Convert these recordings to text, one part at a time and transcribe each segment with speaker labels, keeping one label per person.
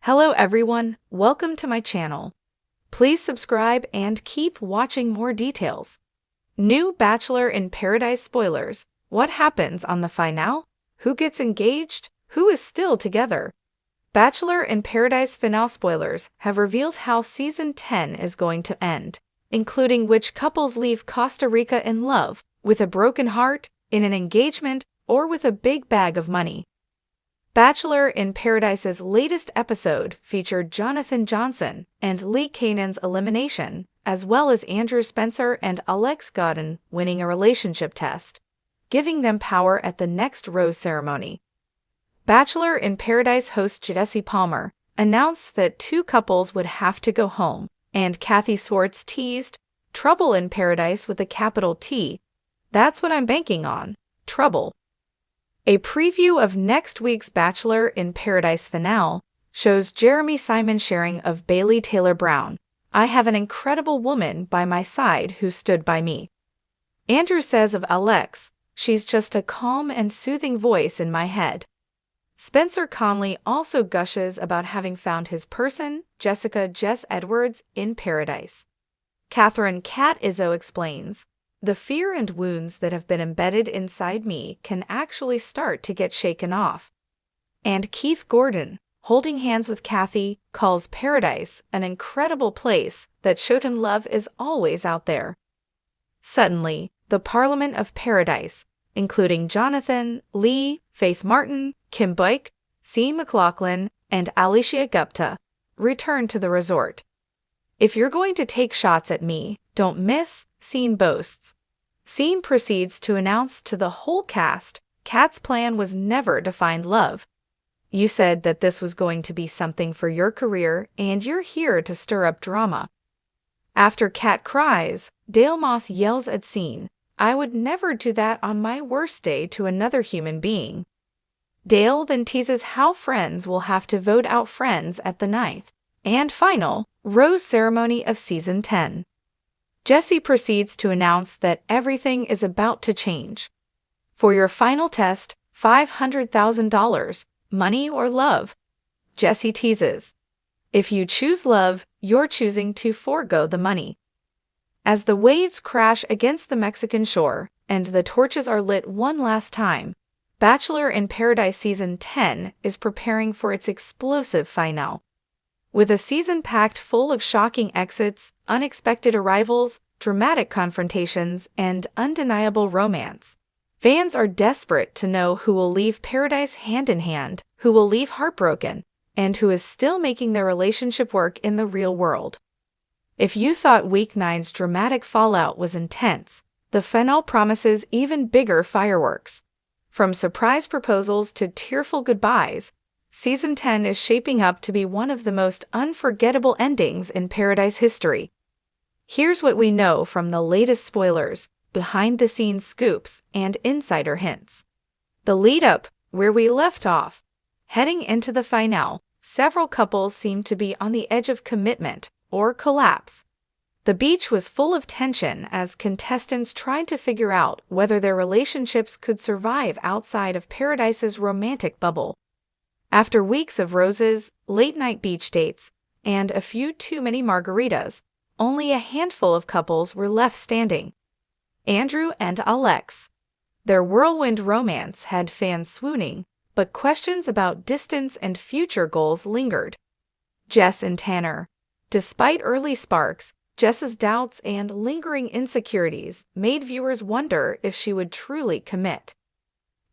Speaker 1: Hello everyone, welcome to my channel. Please subscribe and keep watching more details. New Bachelor in Paradise spoilers. What happens on the finale? Who gets engaged? Who is still together? Bachelor in Paradise finale spoilers have revealed how Season 10 is going to end, including which couples leave Costa Rica in love, with a broken heart, in an engagement, or with a big bag of money. Bachelor in Paradise's latest episode featured Jonathan Johnson and Lee Kanan's elimination, as well as Andrew Spencer and Alex Godin winning a relationship test, giving them power at the next rose ceremony. Bachelor in Paradise host Jesse Palmer announced that two couples would have to go home, and Kathy Swartz teased, "Trouble in Paradise with a capital T. That's what I'm banking on. Trouble." A preview of next week's Bachelor in Paradise finale shows Jeremy Simon sharing of Bailey Taylor Brown, "I have an incredible woman by my side who stood by me." Andrew says of Alex, "She's just a calm and soothing voice in my head." Spencer Conley also gushes about having found his person, Jessica Jess Edwards, in Paradise. Catherine Kat Izzo explains, "The fear and wounds that have been embedded inside me can actually start to get shaken off." And Keith Gordon, holding hands with Kathy, calls Paradise an incredible place that showed him love is always out there. Suddenly, the Parliament of Paradise, including Jonathan, Lee, Faith Martin, Kim Boyk, C. McLaughlin, and Alicia Gupta, returned to the resort. "If you're going to take shots at me, don't miss," Scene boasts. Scene proceeds to announce to the whole cast, Kat's plan was never to find love. "You said that this was going to be something for your career, and you're here to stir up drama." After Kat cries, Dale Moss yells at Scene, "I would never do that on my worst day to another human being." Dale then teases how friends will have to vote out friends at the 9th and final rose ceremony of Season 10. Jesse proceeds to announce that everything is about to change. "For your final test, $500,000, money or love?" Jesse teases, "If you choose love, you're choosing to forego the money." As the waves crash against the Mexican shore and the torches are lit one last time, Bachelor in Paradise Season 10 is preparing for its explosive finale. With a season packed full of shocking exits, unexpected arrivals, dramatic confrontations, and undeniable romance, fans are desperate to know who will leave Paradise hand in hand, who will leave heartbroken, and who is still making their relationship work in the real world. If you thought Week 9's dramatic fallout was intense, the finale promises even bigger fireworks. From surprise proposals to tearful goodbyes, Season 10 is shaping up to be one of the most unforgettable endings in Paradise history. Here's what we know from the latest spoilers, behind-the-scenes scoops, and insider hints. The lead-up, where we left off. Heading into the finale, several couples seemed to be on the edge of commitment or collapse. The beach was full of tension as contestants tried to figure out whether their relationships could survive outside of Paradise's romantic bubble. After weeks of roses, late-night beach dates, and a few too many margaritas, only a handful of couples were left standing. Andrew and Alex. Their whirlwind romance had fans swooning, but questions about distance and future goals lingered. Jess and Tanner. Despite early sparks, Jess's doubts and lingering insecurities made viewers wonder if she would truly commit.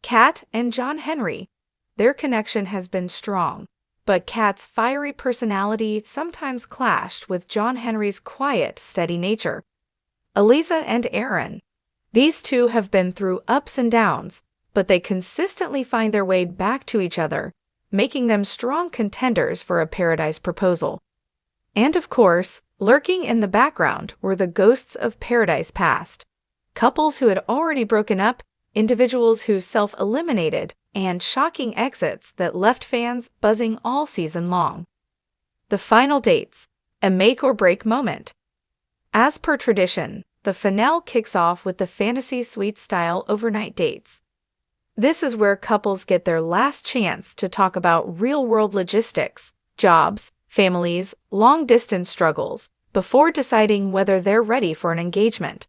Speaker 1: Kat and John Henry. Their connection has been strong, but Kat's fiery personality sometimes clashed with John Henry's quiet, steady nature. Eliza and Aaron. These two have been through ups and downs, but they consistently find their way back to each other, making them strong contenders for a Paradise proposal. And of course, lurking in the background were the ghosts of Paradise past. Couples who had already broken up, individuals who self-eliminated, and shocking exits that left fans buzzing all season long. The final dates, a make-or-break moment. As per tradition, the finale kicks off with the fantasy suite-style overnight dates. This is where couples get their last chance to talk about real-world logistics, jobs, families, long-distance struggles, before deciding whether they're ready for an engagement.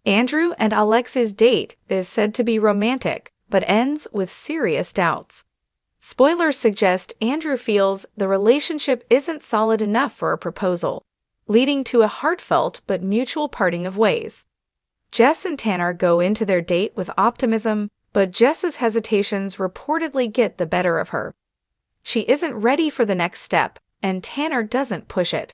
Speaker 1: Andrew and Alex's date is said to be romantic, but ends with serious doubts. Spoilers suggest Andrew feels the relationship isn't solid enough for a proposal, leading to a heartfelt but mutual parting of ways. Jess and Tanner go into their date with optimism, but Jess's hesitations reportedly get the better of her. She isn't ready for the next step, and Tanner doesn't push it.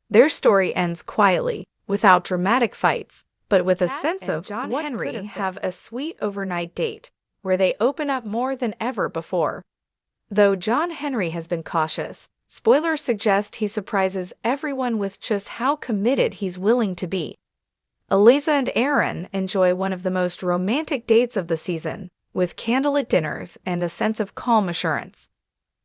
Speaker 1: Their story ends quietly, without dramatic fights, but with a sense of John and Henry have a sweet overnight date, where they open up more than ever before. Though John Henry has been cautious, spoilers suggest he surprises everyone with just how committed he's willing to be. Eliza and Aaron enjoy one of the most romantic dates of the season, with candlelit dinners and a sense of calm assurance.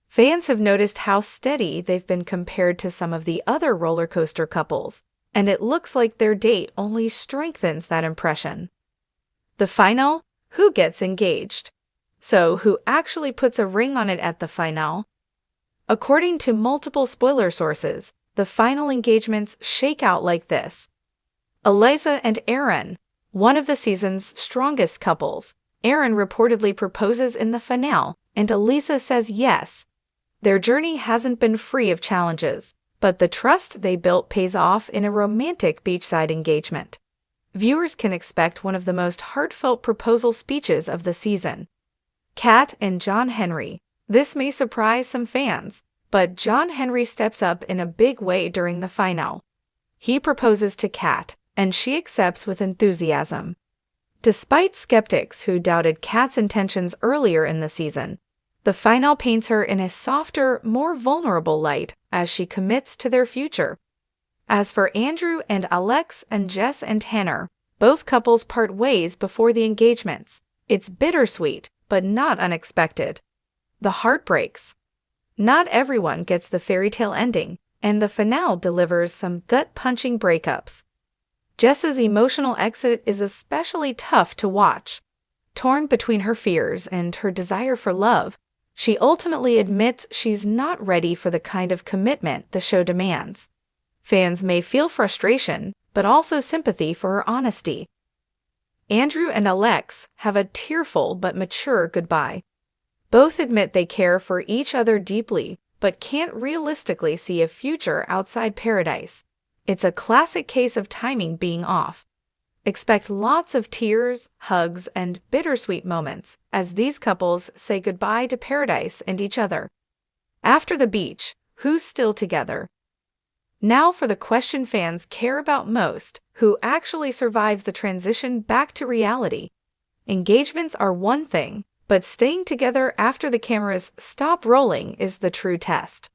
Speaker 1: Fans have noticed how steady they've been compared to some of the other roller coaster couples, and it looks like their date only strengthens that impression. The final: who gets engaged? So, who actually puts a ring on it at the finale? According to multiple spoiler sources, the final engagements shake out like this. Eliza and Aaron, one of the season's strongest couples. Aaron reportedly proposes in the finale, and Eliza says yes. Their journey hasn't been free of challenges, but the trust they built pays off in a romantic beachside engagement. Viewers can expect one of the most heartfelt proposal speeches of the season. Kat and John Henry. This may surprise some fans, but John Henry steps up in a big way during the finale. He proposes to Kat, and she accepts with enthusiasm. Despite skeptics who doubted Kat's intentions earlier in the season, the finale paints her in a softer, more vulnerable light as she commits to their future. As for Andrew and Alex and Jess and Tanner, both couples part ways before the engagements. It's bittersweet, but not unexpected. The heart breaks. Not everyone gets the fairy tale ending, and the finale delivers some gut-punching breakups. Jess's emotional exit is especially tough to watch. Torn between her fears and her desire for love, she ultimately admits she's not ready for the kind of commitment the show demands. Fans may feel frustration, but also sympathy for her honesty. Andrew and Alex have a tearful but mature goodbye. Both admit they care for each other deeply, but can't realistically see a future outside paradise. It's a classic case of timing being off. Expect lots of tears, hugs, and bittersweet moments as these couples say goodbye to paradise and each other. After the beach, who's still together? Now for the question fans care about most: who actually survived the transition back to reality? Engagements are one thing, but staying together after the cameras stop rolling is the true test.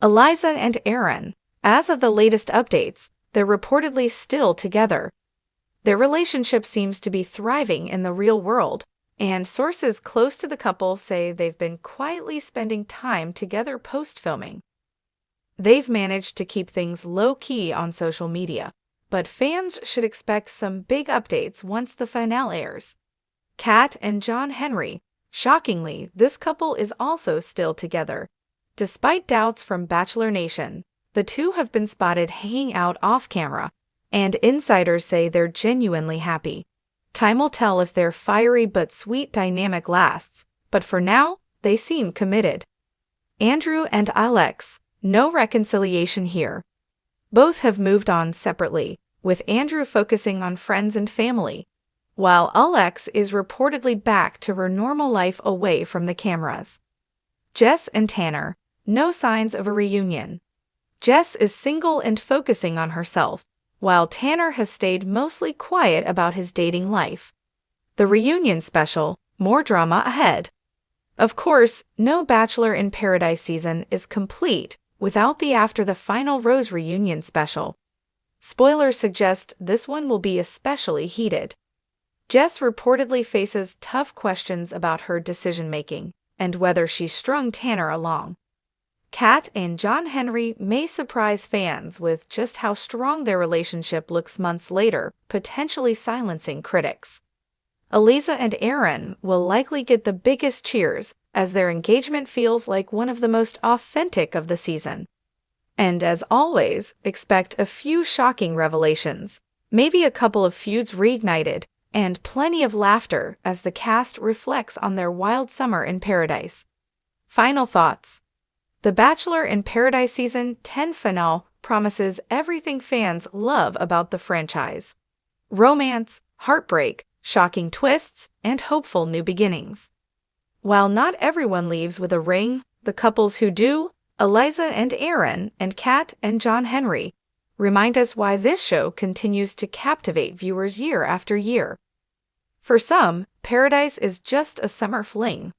Speaker 1: Eliza and Aaron. As of the latest updates, they're reportedly still together. Their relationship seems to be thriving in the real world, and sources close to the couple say they've been quietly spending time together post-filming. They've managed to keep things low-key on social media, but fans should expect some big updates once the finale airs. Kat and John Henry. Shockingly, this couple is also still together. Despite doubts from Bachelor Nation, the two have been spotted hanging out off-camera, and insiders say they're genuinely happy. Time will tell if their fiery but sweet dynamic lasts, but for now, they seem committed. Andrew and Alex. No reconciliation here. Both have moved on separately, with Andrew focusing on friends and family, while Alex is reportedly back to her normal life away from the cameras. Jess and Tanner. No signs of a reunion. Jess is single and focusing on herself, while Tanner has stayed mostly quiet about his dating life. The reunion special, more drama ahead. Of course, no Bachelor in Paradise season is complete without the After the Final Rose reunion special. Spoilers suggest this one will be especially heated. Jess reportedly faces tough questions about her decision-making and whether she strung Tanner along. Kat and John Henry may surprise fans with just how strong their relationship looks months later, potentially silencing critics. Eliza and Aaron will likely get the biggest cheers as their engagement feels like one of the most authentic of the season. And as always, expect a few shocking revelations, maybe a couple of feuds reignited, and plenty of laughter as the cast reflects on their wild summer in paradise. Final thoughts. The Bachelor in Paradise Season 10 finale promises everything fans love about the franchise: romance, heartbreak, shocking twists, and hopeful new beginnings. While not everyone leaves with a ring, the couples who do, Eliza and Aaron, and Kat and John Henry, remind us why this show continues to captivate viewers year after year. For some, Paradise is just a summer fling.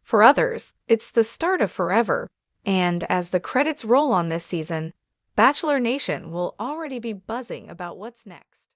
Speaker 1: For others, it's the start of forever. And as the credits roll on this season, Bachelor Nation will already be buzzing about what's next.